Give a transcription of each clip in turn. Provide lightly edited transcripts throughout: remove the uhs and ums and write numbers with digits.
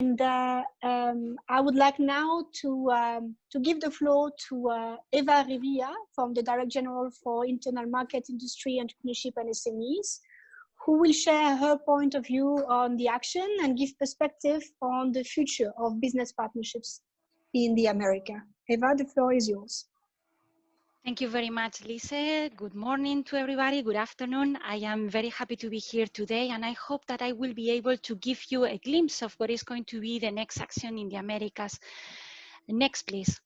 And I would like now to give the floor to Eva Revilla from the Director General for Internal Market, Industry, Entrepreneurship and SMEs, who will share her point of view on the action and give perspective on the future of business partnerships in the America. Eva, the floor is yours. Thank you very much, Lise. Good morning to everybody. Good afternoon. I am very happy to be here today, and I hope that I will be able to give you a glimpse of what is going to be the next action in the Americas. Next, please.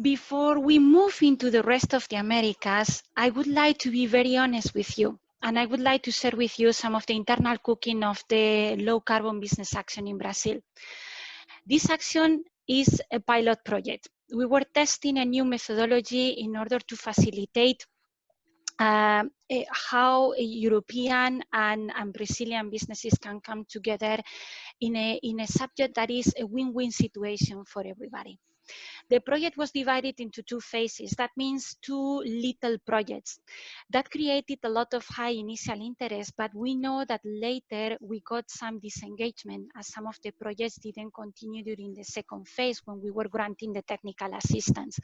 Before we move into the rest of the Americas, I would like to be very honest with you, and I would like to share with you some of the internal cooking of the low carbon business action in Brazil. This action is a pilot project. We were testing a new methodology in order to facilitate how European and Brazilian businesses can come together in a subject that is a win-win situation for everybody. The project was divided into two phases. That means two little projects. That created a lot of high initial interest, but we know that later we got some disengagement as some of the projects didn't continue during the second phase when we were granting the technical assistance.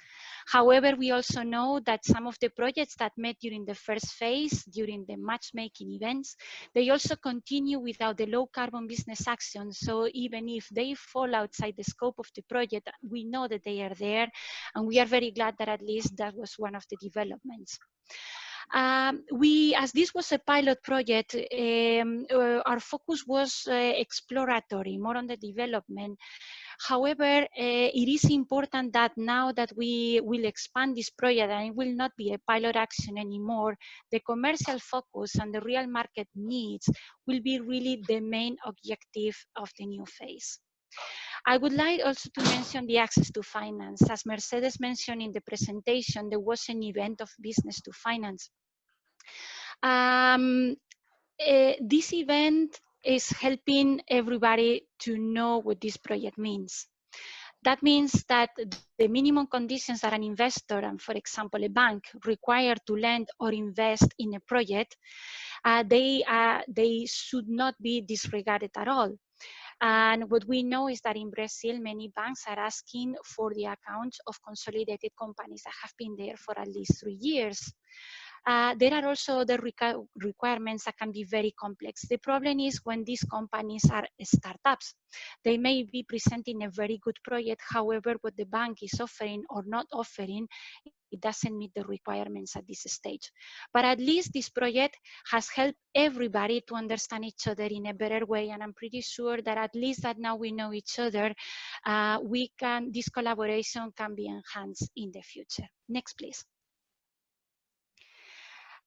However, we also know that some of the projects that met during the first phase, during the matchmaking events, they also continue without the low carbon business action. So even if they fall outside the scope of the project, we know that they are there, and we are very glad that at least that was one of the developments. As this was a pilot project, our focus was exploratory, more on the development. However, it is important that now that we will expand this project and it will not be a pilot action anymore, the commercial focus and the real market needs will be really the main objective of the new phase. I would like also to mention the access to finance. As Mercedes mentioned in the presentation, there was an event of business to finance. This event is helping everybody to know what this project means. That means that the minimum conditions that an investor and, for example, a bank require to lend or invest in a project, they should not be disregarded at all. And what we know is that in Brazil, many banks are asking for the accounts of consolidated companies that have been there for at least 3 years. There are also other requirements that can be very complex. The problem is when these companies are startups. They may be presenting a very good project, however, what the bank is offering or not offering, it doesn't meet the requirements at this stage. But at least this project has helped everybody to understand each other in a better way, and I'm pretty sure that at least that now we know each other, this collaboration can be enhanced in the future. Next, please.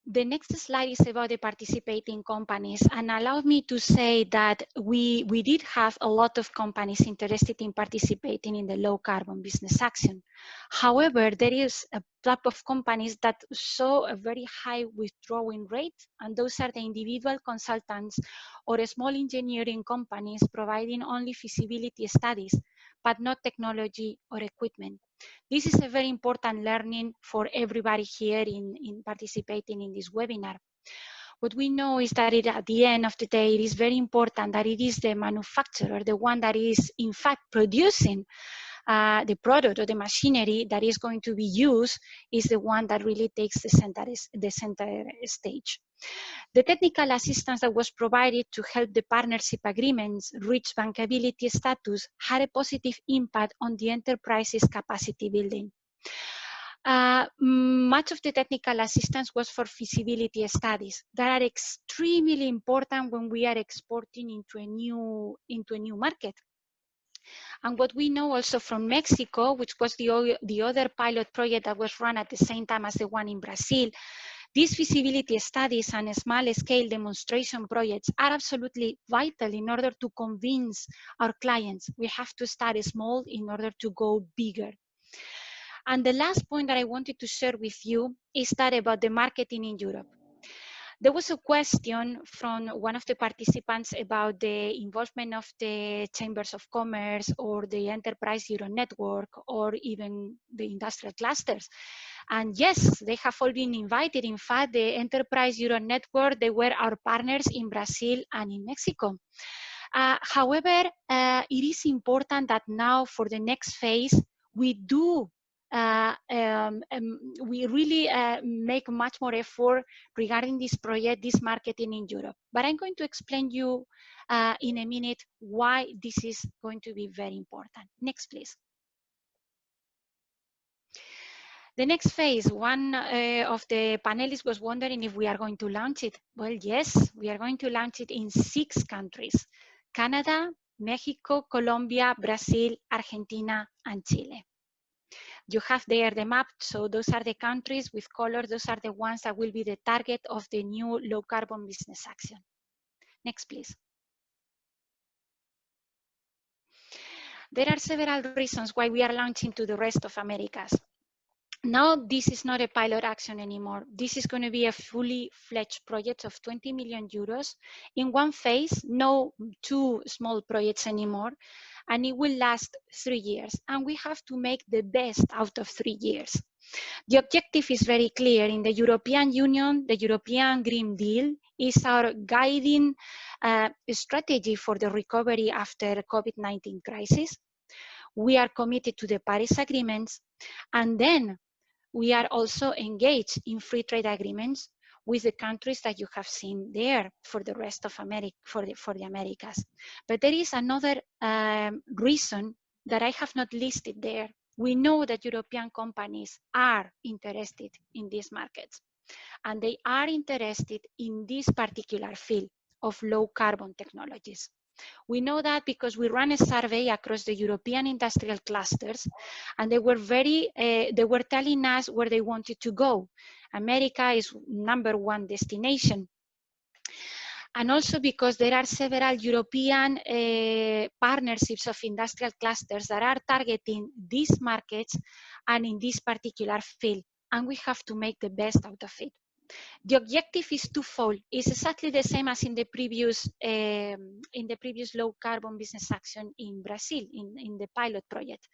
The next slide is about the participating companies, and allow me to say that we did have a lot of companies interested in participating in the low carbon business action. However, there is a type of companies that saw a very high withdrawing rate, and those are the individual consultants or small engineering companies providing only feasibility studies, but not technology or equipment. This is a very important learning for everybody here in participating in this webinar. What we know is that at the end of the day, it is very important that it is the manufacturer, the one that is in fact producing the product or the machinery that is going to be used, is the one that really takes the center stage. The technical assistance that was provided to help the partnership agreements reach bankability status had a positive impact on the enterprise's capacity building. Much of the technical assistance was for feasibility studies that are extremely important when we are exporting into a new market. And what we know also from Mexico, which was the other pilot project that was run at the same time as the one in Brazil, these feasibility studies and small-scale demonstration projects are absolutely vital in order to convince our clients. We have to start small in order to go bigger. And the last point that I wanted to share with you is that about the marketing in Europe. There was a question from one of the participants about the involvement of the chambers of commerce or the enterprise Euro network or even the industrial clusters. And yes, they have all been invited. In fact, the enterprise Euro network, they were our partners in Brazil and in Mexico. However, it is important that now for the next phase, we do we really make much more effort regarding this project, this marketing in Europe. But I'm going to explain you in a minute why this is going to be very important. Next, please. The next phase, one of the panelists was wondering if we are going to launch it. Well, yes, we are going to launch it in 6 countries: Canada, Mexico, Colombia, Brazil, Argentina, and Chile. You have there the map, so those are the countries with colors. Those are the ones that will be the target of the new low carbon business action. Next, please. There are several reasons why we are launching to the rest of Americas. Now, this is not a pilot action anymore. This is going to be a fully fledged project of 20 million euros in one phase, no 2 small projects anymore, and it will last 3 years. And we have to make the best out of 3 years. The objective is very clear. In the European Union, the European Green Deal is our guiding strategy for the recovery after COVID-19 crisis. We are committed to the Paris agreements, and then we are also engaged in free trade agreements with the countries that you have seen there for the rest of America, for the Americas. But there is another reason that I have not listed there. We know that European companies are interested in these markets, and they are interested in this particular field of low carbon technologies. We know that because we ran a survey across the European industrial clusters, and they were telling us where they wanted to go. America is #1 destination. And also because there are several European partnerships of industrial clusters that are targeting these markets and in this particular field, and we have to make the best out of it. The objective is twofold. It's exactly the same as in the previous low carbon business action in Brazil, in the pilot project.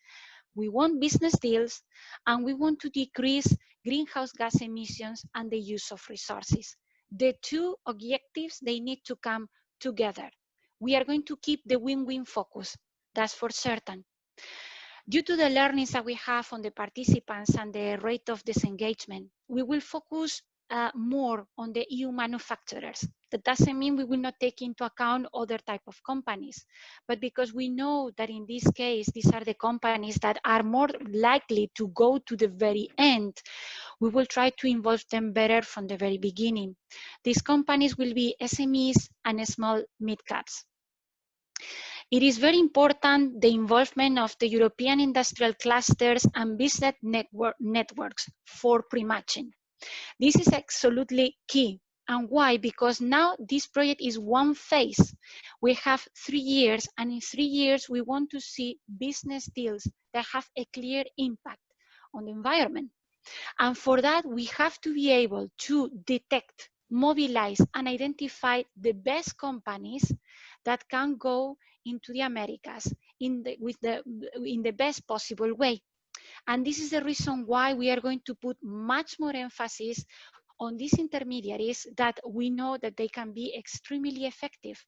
We want business deals, and we want to decrease greenhouse gas emissions and the use of resources. The 2 objectives, they need to come together. We are going to keep the win-win focus, that's for certain. Due to the learnings that we have on the participants and the rate of disengagement, we will focus more on the EU manufacturers. That doesn't mean we will not take into account other type of companies, but because we know that in this case, these are the companies that are more likely to go to the very end, we will try to involve them better from the very beginning. These companies will be SMEs and small mid-caps. It is very important the involvement of the European industrial clusters and business networks for pre-matching. This is absolutely key. And why? Because now this project is one phase. We have 3 years, and in 3 years, we want to see business deals that have a clear impact on the environment. And for that, we have to be able to detect, mobilize, and identify the best companies that can go into the Americas in the best possible way. And this is the reason why we are going to put much more emphasis on these intermediaries that we know that they can be extremely effective.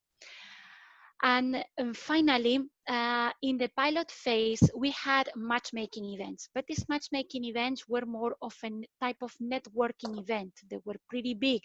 And finally, in the pilot phase, we had matchmaking events, but these matchmaking events were more of a type of networking event. They were pretty big.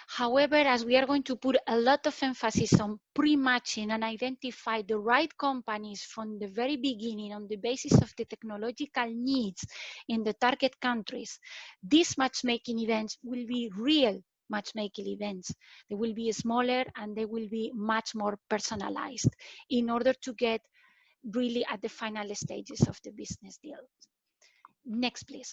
However, as we are going to put a lot of emphasis on pre-matching and identify the right companies from the very beginning on the basis of the technological needs in the target countries, these matchmaking events will be real matchmaking events. They will be smaller and they will be much more personalized in order to get really at the final stages of the business deal. Next, please.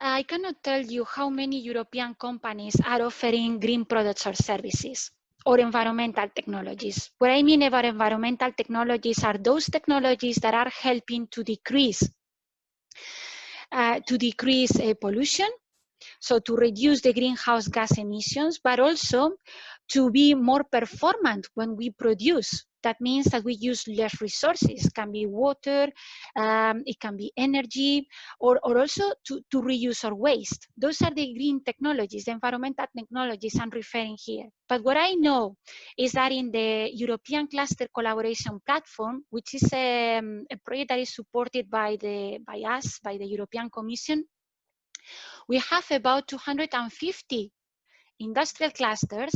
I cannot tell you how many European companies are offering green products or services or environmental technologies. What I mean about environmental technologies are those technologies that are helping to decrease pollution So to reduce the greenhouse gas emissions, but also to be more performant when we produce. That means that we use less resources. It can be water, it can be energy, or also to reuse our waste. Those are the green technologies, the environmental technologies I'm referring here. But what I know is that in the European Cluster Collaboration Platform, which is a project that is supported by the European Commission, we have about 250 industrial clusters.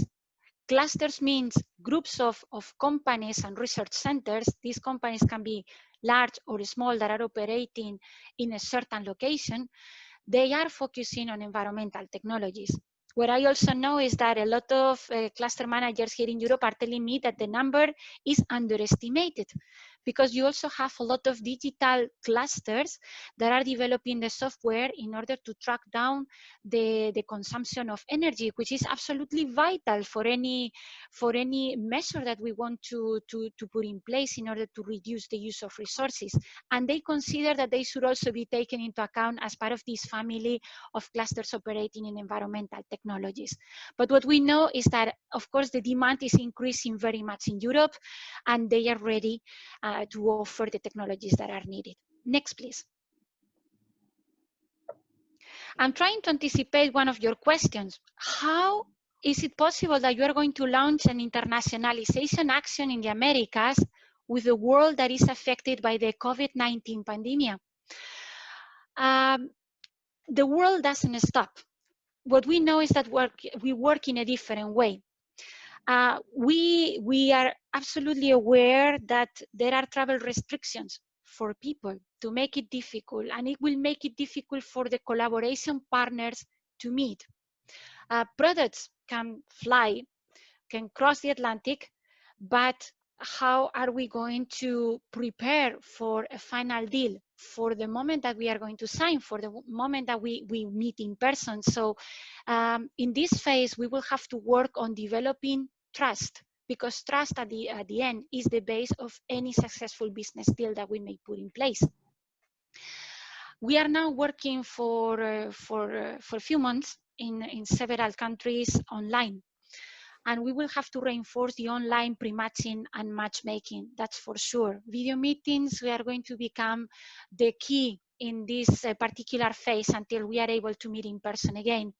Clusters means groups of companies and research centers. These companies can be large or small that are operating in a certain location. They are focusing on environmental technologies. What I also know is that a lot of cluster managers here in Europe are telling me that the number is underestimated, because you also have a lot of digital clusters that are developing the software in order to track down the consumption of energy, which is absolutely vital for any measure that we want to put in place in order to reduce the use of resources. And they consider that they should also be taken into account as part of this family of clusters operating in environmental technologies. But what we know is that, of course, the demand is increasing very much in Europe, and they are ready to offer the technologies that are needed. Next, please. I'm trying to anticipate one of your questions. How is it possible that you are going to launch an internationalization action in the Americas with a world that is affected by the COVID-19 pandemic? The world doesn't stop. What we know is that we work in a different way. We are absolutely aware that there are travel restrictions for people to make it difficult, and it will make it difficult for the collaboration partners to meet. Products can fly, can cross the Atlantic, but how are we going to prepare for a final deal, for the moment that we are going to sign, for the moment that we meet in person? So in this phase, we will have to work on developing trust, because trust at the end is the base of any successful business deal that we may put in place. We are now working for a few months in several countries online. And we will have to reinforce the online pre-matching and matchmaking, that's for sure. Video meetings are going to become the key in this particular phase until we are able to meet in person again.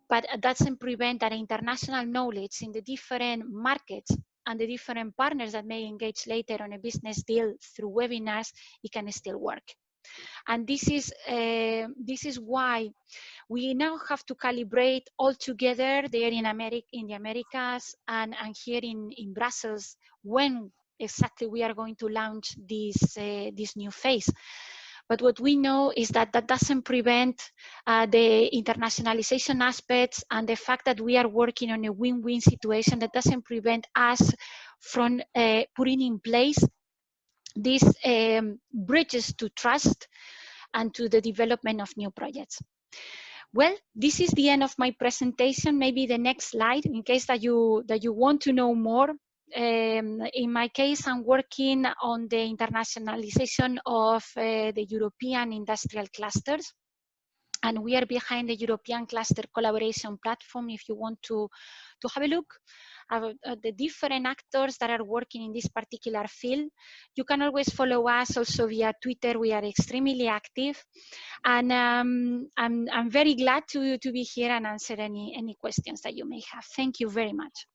But that doesn't prevent that international knowledge in the different markets and the different partners that may engage later on a business deal through webinars, it can still work. And this is why we now have to calibrate all together there in the Americas and here in Brussels when exactly we are going to launch this new phase. But what we know is that that doesn't prevent the internationalization aspects and the fact that we are working on a win-win situation. That doesn't prevent us from putting in place these bridges to trust and to the development of new projects. Well, this is the end of my presentation. Maybe the next slide, in case that you want to know more. In my case, I'm working on the internationalization of the European industrial clusters. And we are behind the European Cluster Collaboration Platform. If you want to have a look at the different actors that are working in this particular field, you can always follow us also via Twitter. We are extremely active. And I'm very glad to be here and answer any questions that you may have. Thank you very much.